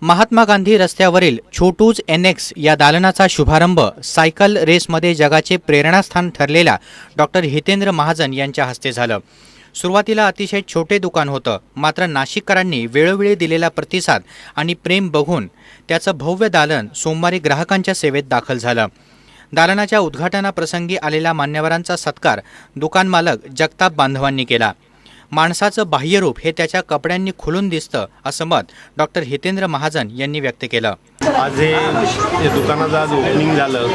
महात्मा गांधी रस्त्यावरील छोटूज NX या दालनाचा शुभारंभ सायकल रेसमध्ये जगाचे प्रेरणास्थान ठरलेल्या डॉक्टर हितेंद्र महाजन यांच्या हस्ते झालं। सुरुवातीला अतिशय छोटे दुकान होतं, मात्र नाशिककरांनी वेळोवेळी दिलेला प्रतिसाद आणि प्रेम बघून त्याचं भव्य दालन सोमवारी ग्राहकांच्या सेवेत दाखल झालं। दालनाच्या उद्घाटनाप्रसंगी आलेल्या मान्यवरांचा सत्कार दुकान मालक जगताप बांधवांनी केला। माणसाचं बाह्यरूप हे त्याच्या कपड्यांनी खुलून दिसतं असं मत डॉक्टर हितेंद्र महाजन यांनी व्यक्त केलं। आज हे दुकानाचं आज ओपनिंग झालं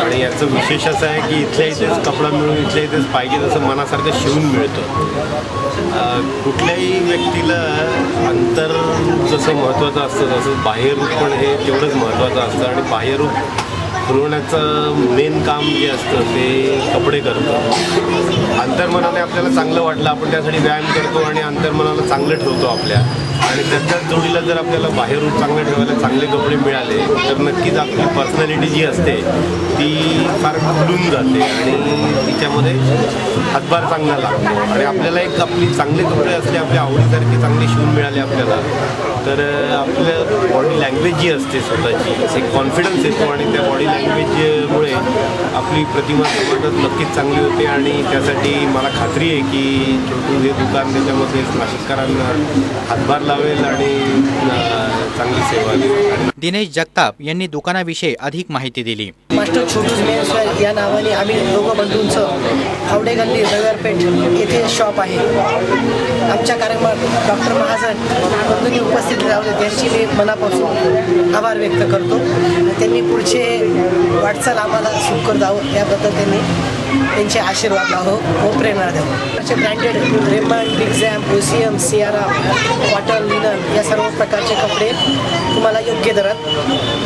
आणि याचं विशेष असं आहे की इथल्या इथेच कपडा मिळून इथल्या इथेच पाहिजे तसं मनासारखं शिवून मिळतं। कुठल्याही व्यक्तीला अंतर जसं महत्त्वाचं असतं तसं बाह्यरूप पण हे तेवढंच महत्त्वाचं असतं आणि बाह्यरूप खुलवण्याचं मेन काम जे असतं ते कपडे करतं। अंतर्मनाने आपल्याला चांगलं वाटलं आपण त्यासाठी व्यायाम करतो आणि अंतर्मनाला चांगलं ठेवतो आपल्या, आणि त्याच्याच जोडीला जर आपल्याला बाहेरून चांगलं ठेवायला चांगले कपडे मिळाले तर नक्कीच आपली पर्सनॅलिटी जी असते ती फार खुलून जाते आणि तिच्यामध्ये हातभार चांगला लागतो आणि आपल्याला एक आपली चांगले कपडे असले आपल्या आवडीसारखे चांगले शिवून मिळाले आपल्याला तर आपल्या बॉडी लँग्वेज जी असते स्वतःची एक कॉन्फिडन्स येतो आणि त्या बॉडी लँग्वेजमुळे आपली प्रतिमा समाजात नक्कीच चांगली होते आणि त्यासाठी मला खात्री आहे की छोटू हे दुकान त्याच्यामध्ये नाशिककरांना हातभार लावेल आणि चांगली सेवा देईल। दिनेश जगताप यांनी दुकानाविषयी अधिक माहिती दिली। मास्टर छोटूज मेन्सवेअर या नावाने आम्ही दोघं बंधूंचं हावडे गल्ली रविवारपेठ येथे शॉप आहे। आमच्या कार्यक्रमात डॉक्टर महाजन बंधूंनी उपस्थित राहिले त्यांची मी मनापासून आभार व्यक्त करतो। त्यांनी पुढचे वाटचाल आम्हाला सुखकर जावं याबद्दल त्यांचे आशीर्वाद लावो व प्रेरणा द्यावं। असे ब्रँडेड रेमंड, बिग झॅम, OCM, सियारा, कॉटन, लिनन या सर्व प्रकारचे कपडे तुम्हाला योग्य दरात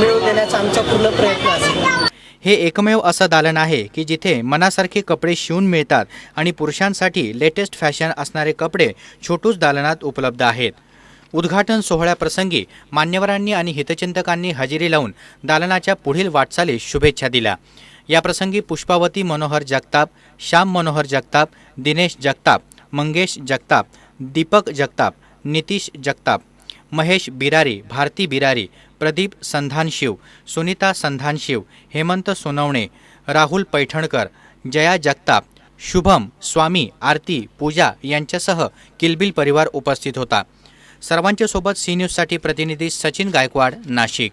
मिळवून देण्याचा आमचा पूर्ण प्रयत्न असेल। हे एकमेव असं दालन आहे की जिथे मनासारखे कपडे शिवून मिळतात आणि पुरुषांसाठी लेटेस्ट फॅशन असणारे कपडे छोटूज दालनात उपलब्ध आहेत। उद्घाटन सोहळ्याप्रसंगी मान्यवरांनी आणि हितचिंतकांनी हजेरी लावून दालनाच्या पुढील वाटचालीस शुभेच्छा दिल्या। याप्रसंगी पुष्पावती मनोहर जगताप, श्याम मनोहर जगताप, दिनेश जगताप, मंगेश जगताप, दीपक जगताप, नितीश जगताप, महेश बिरारी, भारती बिरारी, प्रदीप संधानशिव, सुनीता संधानशिव, हेमंत सोनवणे, राहुल पैठणकर, जया जगताप, शुभम, स्वामी, आरती, पूजा यांच्यासह किलबिल परिवार उपस्थित होता। सर्वांच्या सोबत सी न्यूजसाठी प्रतिनिधी सचिन गायकवाड, नाशिक।